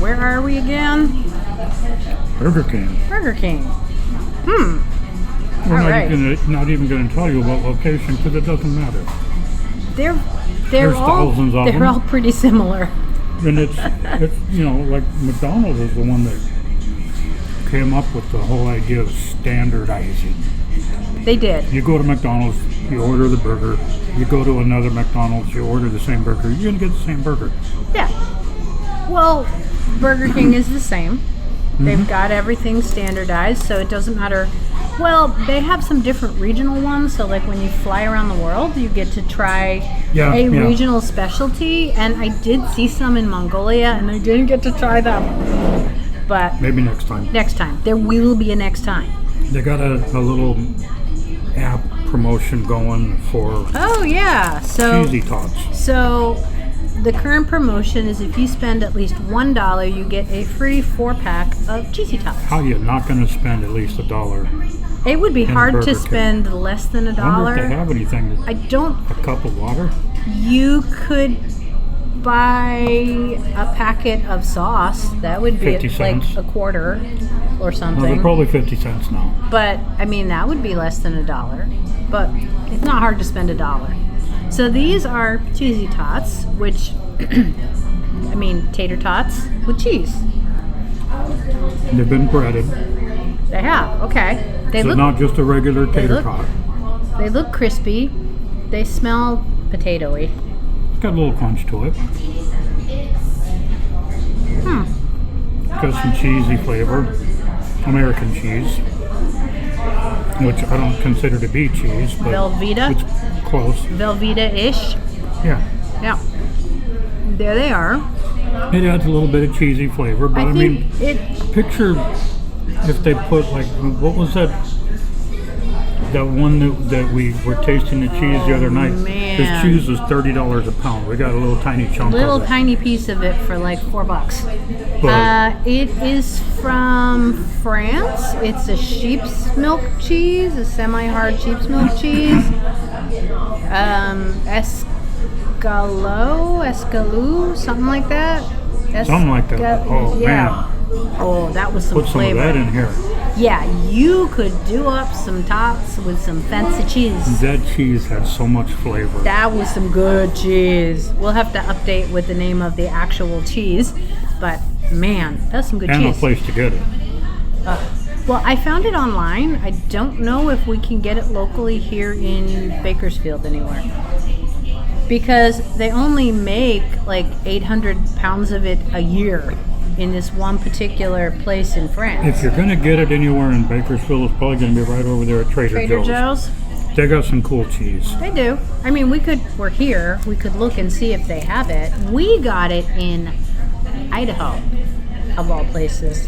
Where are we again? BurgerKing. BurgerKing. We're All right. not even going to tell you about location because it doesn't matter. There's thousands of them. They're all pretty similar. And it's like McDonald's is the one that came up with the whole idea of standardizing. They did. You go to McDonald's, you order the burger. You go to another McDonald's, you order the same burger. You're going to get the same burger. Yeah. Well, BurgerKing is the same. They've got everything standardized, so it doesn't matter. Well, they have some different regional ones, so like when you fly around the world, you get to try a regional specialty, and I did see some in Mongolia, and I didn't get to try them. But maybe next time. Next time. There will be a next time. They got a little app promotion going for Cheesy Tots. So the current promotion is if you spend at least $1, you get a free 4-pack of Cheesy Tots. How are you not going to spend at least $1? It would be hard to spend less than $1. I wonder if they have anything. I don't. A cup of water? You could buy a packet of sauce. That would be like a quarter or something. Well, they're probably 50 cents now. But I mean, that would be less than $1. But it's not hard to spend $1. So these are Cheesy Tots, which I mean tater tots with cheese. They've been breaded. They have. Okay. They so look not just a regular tater tot. They look crispy. They smell potatoey. It's got a little crunch to it. Got some cheesy flavor. American cheese. Which I don't consider to be cheese, but Velveeta? it's close. Velveeta-ish? Yeah. Yeah. There they are. It adds a little bit of cheesy flavor, but I mean, picture if they put like, what was that one that we were tasting the cheese the other night? Man. This cheese was $30 a pound. We got a little tiny chunk of it. Tiny piece of it for like $4. But it is from France. It's a sheep's milk cheese, a semi-hard sheep's milk cheese. Escalou, something like that. Something like that. Oh, man. Oh, that was some Put some flavor. of that in here. Yeah, you could do up some tots with some fancy cheese. That cheese had so much flavor. That was some good cheese. We'll have to update with the name of the actual cheese, but man, that's some good cheese. And a place to get it. Well, I found it online. I don't know if we can get it locally here in Bakersfield anywhere. Because they only make like 800 pounds of it a year in this one particular place in France. If you're going to get it anywhere in Bakersfield, it's probably going to be right over there at Trader Joe's. They got some cool cheese. They do. I mean, we're here. We could look and see if they have it. We got it in Idaho, of all places.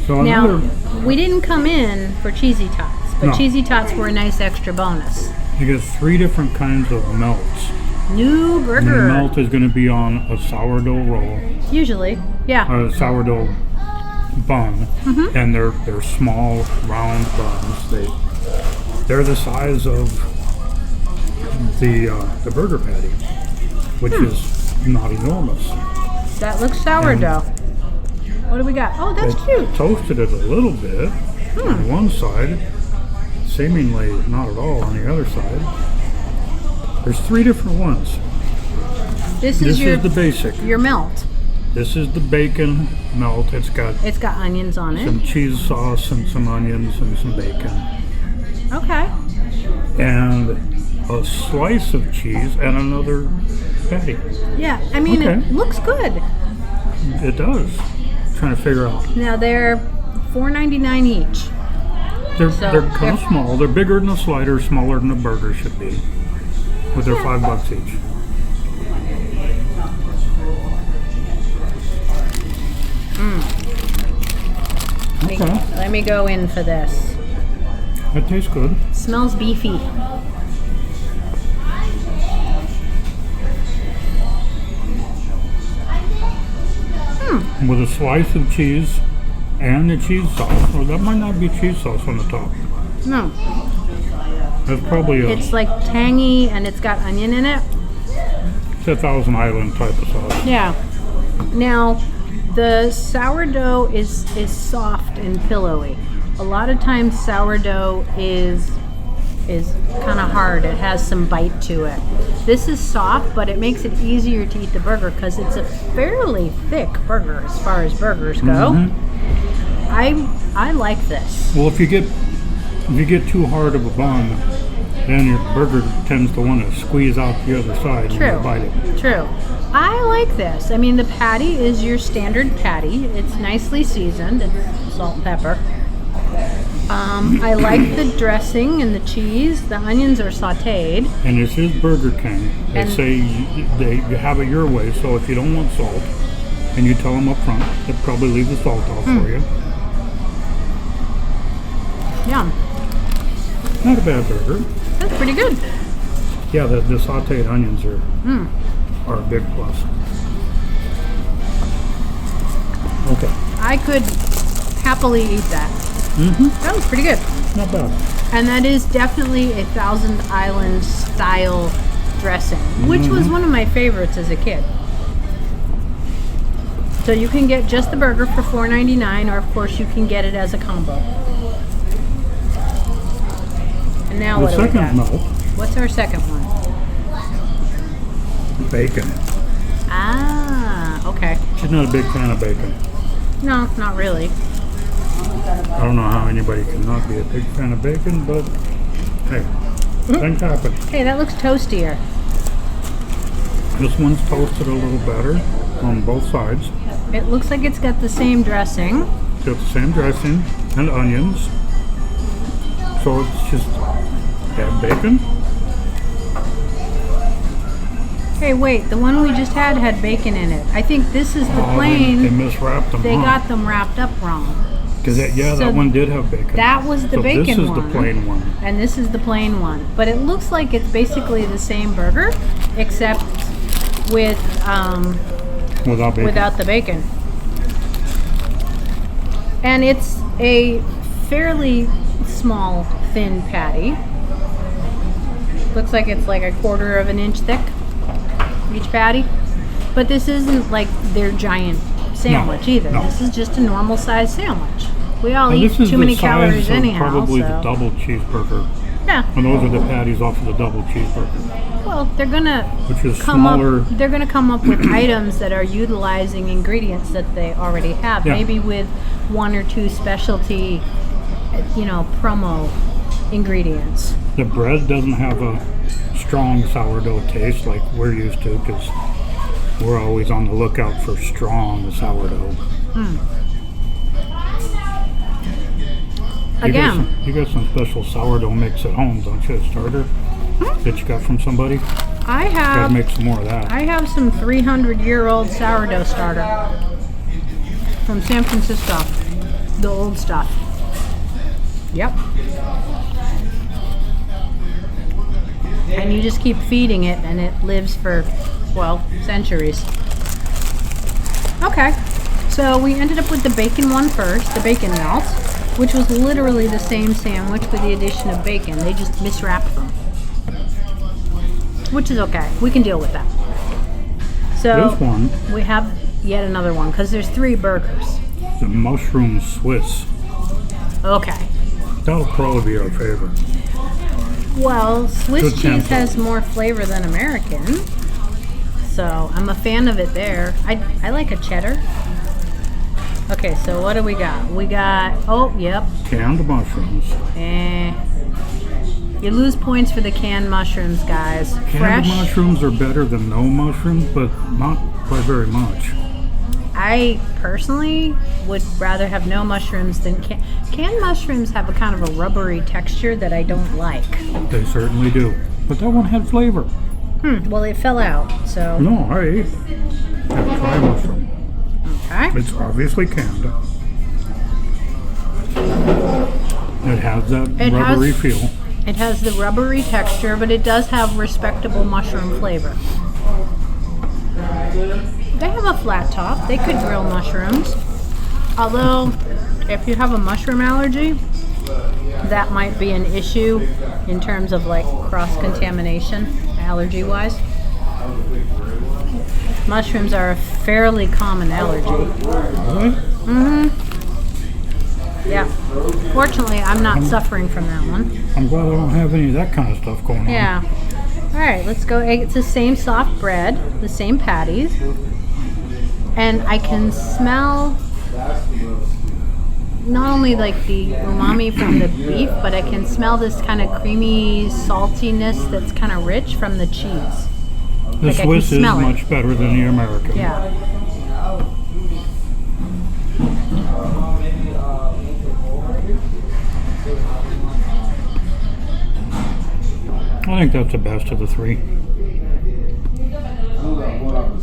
So now, we didn't come in for Cheesy Tots, but Cheesy Tots were a nice extra bonus. You get 3 different kinds of melts. New burger. The melt is going to be on a sourdough roll. Usually, yeah. A sourdough bun, and they're small, round buns. They're the size of the burger patty, which is not enormous. That looks sourdough. What do we got? Oh, that's cute. Toasted it a little bit on one side, seemingly not at all on the other side. There's 3 different ones. This is the basic. Your melt. This is the bacon melt. It's got onions on it. Some cheese sauce and some onions and some bacon. Okay. And a slice of cheese and another patty. Yeah, I mean, it looks good. It does. I'm trying to figure out. Now they're $4.99 each. They're kind of small. They're bigger than a slider, smaller than a burger should be. But they're $5 each. Okay. Let me go in for this. That tastes good. Smells beefy. With a slice of cheese and the cheese sauce. Or that might not be cheese sauce on the top. No. That's probably It's like tangy and it's got onion in it. It's a Thousand Island type of sauce. Yeah. Now, The sourdough is soft and pillowy. A lot of times sourdough is kind of hard. It has some bite to it. This is soft, but it makes it easier to eat the burger because it's a fairly thick burger as far as burgers go. I like this. Well, if you get too hard of a bun, then your burger tends to want to squeeze out the other side when you bite it. True. I like this. I mean, the patty is your standard patty. It's nicely seasoned. It's salt and pepper. I like the dressing and the cheese. The onions are sautéed. And this is BurgerKing. They say you have it your way, so if you don't want salt, and you tell them up front, they'll probably leave the salt off for you. Yum. Not a bad burger. That's pretty good. Yeah, the sautéed onions are a big plus. Okay. I could happily eat that. That was pretty good. Not bad. And that is definitely a Thousand Island style dressing, which was one of my favorites as a kid. So you can get just the burger for $4.99, or of course you can get it as a combo. And now what do we got? The second melt. What's our second one? Bacon. Ah, okay. She's not a big fan of bacon. No, not really. I don't know how anybody can not be a big fan of bacon, but hey, things happen. Hey, that looks toastier. This one's toasted a little better on both sides. It looks like it's got the same dressing. It's got the same dressing and onions. So it's just add bacon. Hey, wait, the one we just had bacon in it. I think this is the plain. They miswrapped them. They got them wrapped up wrong. Because that one did have bacon. That was the bacon one. This is the plain one. And this is the plain one. But it looks like it's basically the same burger, except with without the bacon. And it's a fairly small, thin patty. Looks like it's like 1/4 of an inch thick, each patty. But this isn't like their giant sandwich either. No. This is just a normal size sandwich. We all eat too many calories anyhow. Probably so. the double cheeseburger. Yeah. And those are the patties off of the double cheeseburger. Well, they're gonna come up with items that are utilizing ingredients that they already have. Yeah. Maybe with 1 or 2 specialty, promo ingredients. The bread doesn't have a strong sourdough taste like we're used to, because we're always on the lookout for strong sourdough. Again, you got some special sourdough mix at home, don't you? A starter that you got from somebody? I have. Gotta make some more of that. I have some 300-year-old sourdough starter from San Francisco. The old stuff. Yep. And you just keep feeding it, and it lives for, centuries. Okay, so we ended up with the bacon one first, the bacon melt, which was literally the same sandwich with the addition of bacon. They just miswrapped them, which is okay. We can deal with that. So this one, we have yet another one because there's 3 burgers. The mushroom Swiss. Okay. That'll probably be our favorite. Well, Swiss Good cheese tempo. has more flavor than American, so I'm a fan of it there. I like a cheddar. Okay, so what do we got? We got, Canned mushrooms. You lose points for the canned mushrooms, guys. Canned mushrooms are better than no mushrooms, but not by very much. I personally would rather have no mushrooms than canned mushrooms. Have a kind of a rubbery texture that I don't like. They certainly do. But that one had flavor. Well, it fell out, so. No, I ate it. Try mushroom. Okay. It's obviously canned. It has that rubbery feel. It has the rubbery texture, but it does have respectable mushroom flavor. They have a flat top. They could grill mushrooms. Although, if you have a mushroom allergy, that might be an issue in terms of cross-contamination, allergy-wise. mushrooms are a fairly common allergy. Really? Yeah. Fortunately, I'm not suffering from that one. I'm glad I don't have any of that kind of stuff going on. Yeah. All right, let's go. It's the same soft bread, the same patties. And I can smell not only like the umami from the beef, but I can smell this kind of creamy saltiness that's kind of rich from the cheese. The like Swiss is smell much better than the American. Yeah. I think that's the best of the three.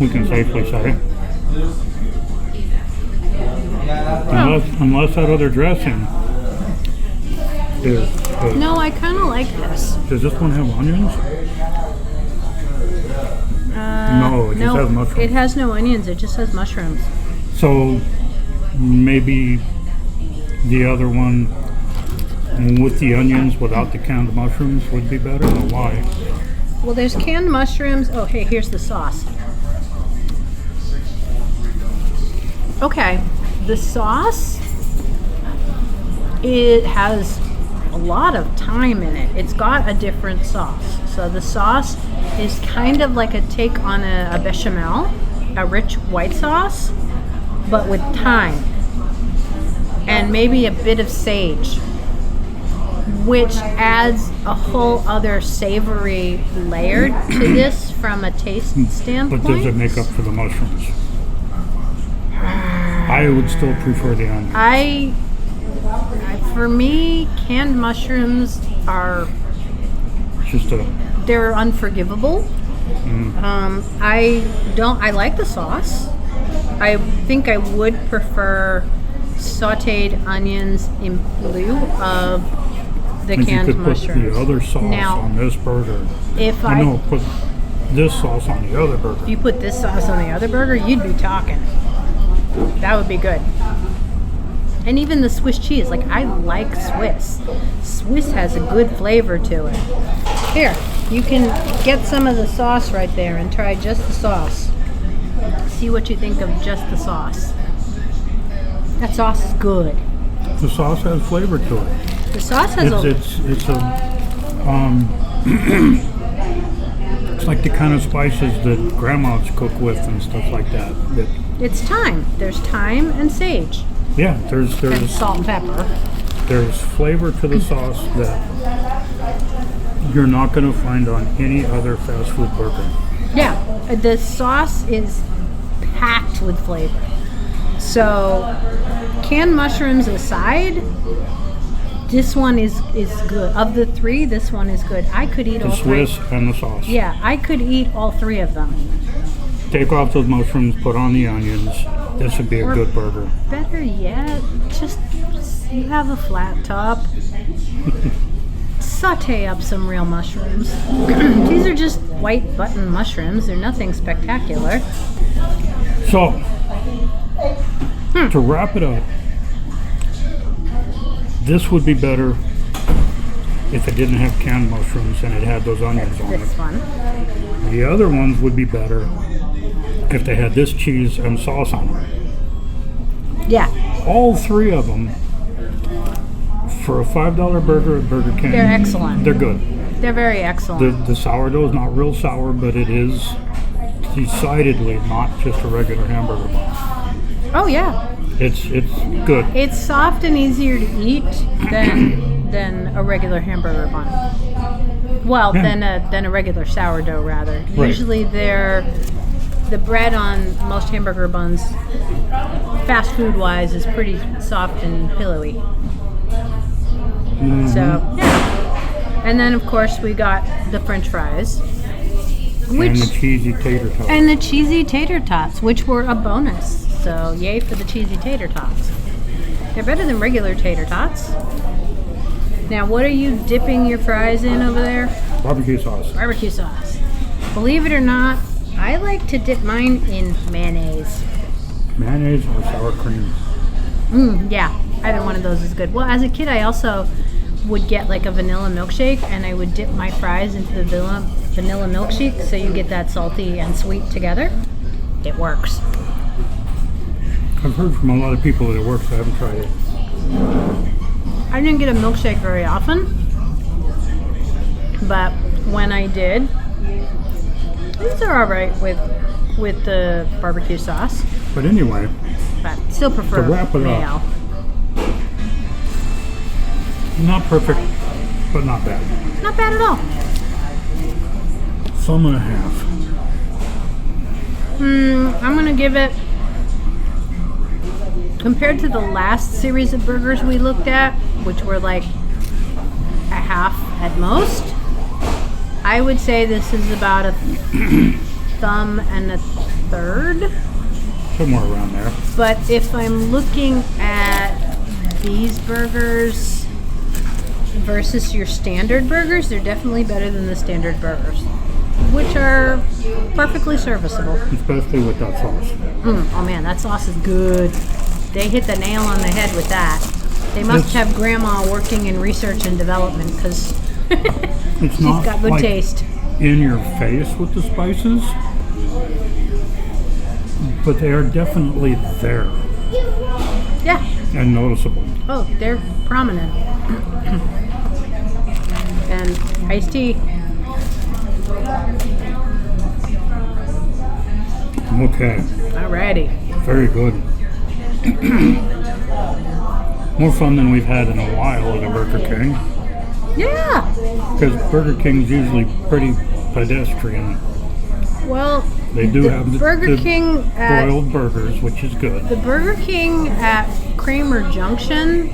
We can safely say. Unless that other dressing is... No, I kind of like this. Does this one have onions? No, it just has mushrooms. It has no onions, it just has mushrooms. So maybe the other one with the onions without the canned mushrooms would be better, or why? Well, there's canned mushrooms. Oh, hey, here's the sauce. Okay, the sauce, it has a lot of thyme in it. It's got a different sauce. So the sauce is kind of like a take on a bechamel, a rich white sauce, but with thyme and maybe a bit of sage, which adds a whole other savory layer to this from a taste standpoint. But does it make up for the mushrooms? I would still prefer the onions. For me, canned mushrooms are they're unforgivable. I like the sauce. I think I would prefer sauteed onions in lieu of the canned mushrooms. Put the other sauce on this burger. Put this sauce on the other burger. If you put this sauce on the other burger, you'd be talking. That would be good. And even the Swiss cheese, like I like Swiss. Swiss has a good flavor to it. Here, you can get some of the sauce right there and try just the sauce. See what you think of just the sauce. That sauce is good. The sauce has flavor to it. The sauce has it's like the kind of spices that grandmas cook with and stuff like that. It's thyme. There's thyme and sage. Yeah, there's and salt and pepper. There's flavor to the sauce that you're not going to find on any other fast food burger. Yeah, the sauce is packed with flavor. So, canned mushrooms aside, this one is good. Of the three, this one is good. I could eat all three. The Swiss and the sauce. Yeah, I could eat all three of them. Take off those mushrooms, put on the onions. This would be a good burger. Better yet, just you have a flat top. Saute up some real mushrooms. These are just white button mushrooms. They're nothing spectacular. So, to wrap it up, this would be better if it didn't have canned mushrooms and it had those onions on it. This one. The other ones would be better if they had this cheese and sauce on it. Yeah. All three of them, for a $5 burger at Burger King, they're excellent. They're good. They're very excellent. The sourdough is not real sour, but it is decidedly not just a regular hamburger bun. Oh yeah. It's good. It's soft and easier to eat than a regular hamburger bun. Well, than a regular sourdough rather. Right. Usually the bread on most hamburger buns, fast food wise, is pretty soft and pillowy. Mm-hmm. So yeah. And then of course we got the French fries. And the cheesy tater tots. And the cheesy tater tots, which were a bonus. So yay for the cheesy tater tots. They're better than regular tater tots. Now what are you dipping your fries in over there? Barbecue sauce. Barbecue sauce. Believe it or not, I like to dip mine in mayonnaise. Mayonnaise or sour cream. Yeah, either one of those is good. Well, as a kid I also would get like a vanilla milkshake and I would dip my fries into the vanilla milkshake so you get that salty and sweet together. it works. I've heard from a lot of people that it works. I haven't tried it. I didn't get a milkshake very often, but when I did, these are all right with the barbecue sauce. But anyway, But still prefer to wrap it mayo. up, not perfect, but not bad. Not bad at all. Thumb and a half. I'm gonna give it, compared to the last series of burgers we looked at, which were like a half at most, I would say this is about a thumb and a third. Somewhere around there. But if I'm looking at these burgers versus your standard burgers, they're definitely better than the standard burgers, which are perfectly serviceable. Especially with that sauce. Oh man, that sauce is good. They hit the nail on the head with that. They must have grandma working in research and development because It's she's not got good like taste. in your face with the spices, but they are definitely there Yeah. and noticeable. Oh, they're prominent. And iced tea. Okay, Alrighty. very good. More fun than we've had in a while at a Burger King, Yeah. because Burger King's usually pretty pedestrian. Well, They do the have the Burger King at broiled burgers, which is good. the Burger King at Kramer Junction,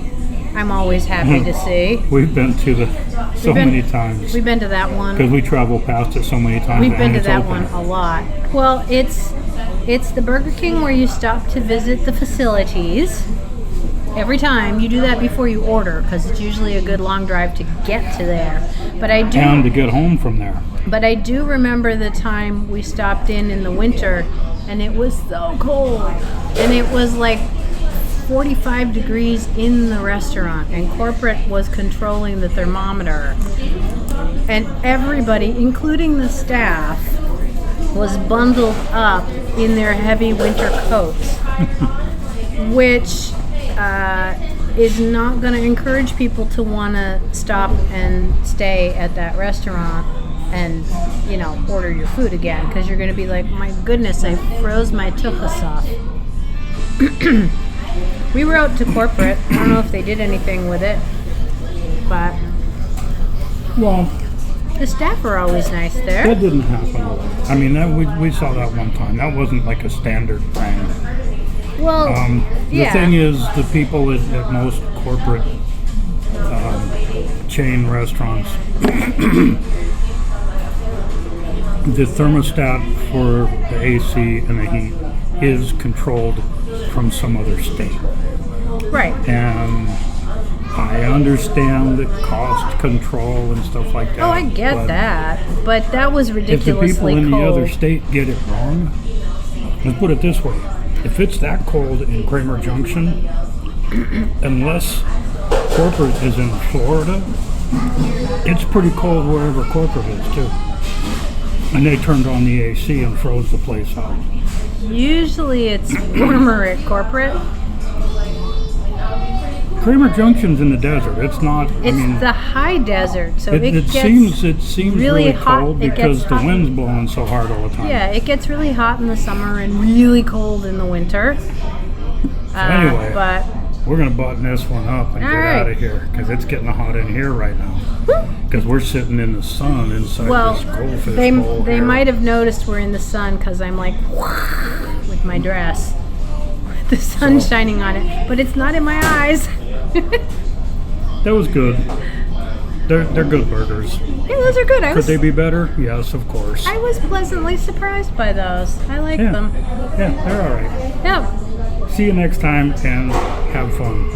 I'm always happy to see. We've been to the so been- many times We've been to that one. because we travel past it so many times. We've and been to it's that open. one a lot. Well, it's the Burger King where you stop to visit the facilities. Every time you do that before you order, because it's usually a good long drive to get to there. But I And to do, get home from there. but I do remember the time we stopped in the winter, and it was so cold, and it was like 45 degrees in the restaurant, and corporate was controlling the thermometer, and everybody, including the staff, was bundled up in their heavy winter coats, which is not going to encourage people to want to stop and stay at that restaurant and, you know, order your food again, because you're going to be like, my goodness, I froze my tuchus off. We were out to corporate. I don't know if they did anything with it, but Well, the staff are always nice there. that didn't happen a lot. I mean, that we saw that one time. That wasn't like a standard thing. Well, The yeah. thing is, the people at most corporate chain restaurants, the thermostat for the AC and the heat is controlled from some other state. Right. And I understand the cost control and stuff like that. Oh, I get but that, but that was If the ridiculously people in cold. the other state get it wrong, let's put it this way. If it's that cold in Kramer Junction, unless corporate is in Florida, it's pretty cold wherever corporate is too. And they turned on the AC and froze the place out. Usually it's warmer at corporate. Kramer Junction's in the desert. It's not. It's the high desert, so it it gets seems really really hot. cold It because gets the hot. wind's blowing so hard all the time. Yeah, it gets really hot in the summer and really cold in the winter. Anyway. But We're gonna button this one up and All get right. out of here because it's getting hot in here right now. Because we're sitting in the sun inside well, this goldfish they bowl here. might have noticed we're in the sun because I'm like with my dress, the sun shining on it, but it's not in my eyes. That was good. They're good burgers. Hey, those are good. Could they be better? Yes, of course. I was pleasantly surprised by those. I like Yeah. them. Yeah, they're all right. Yeah. See you next time and have fun.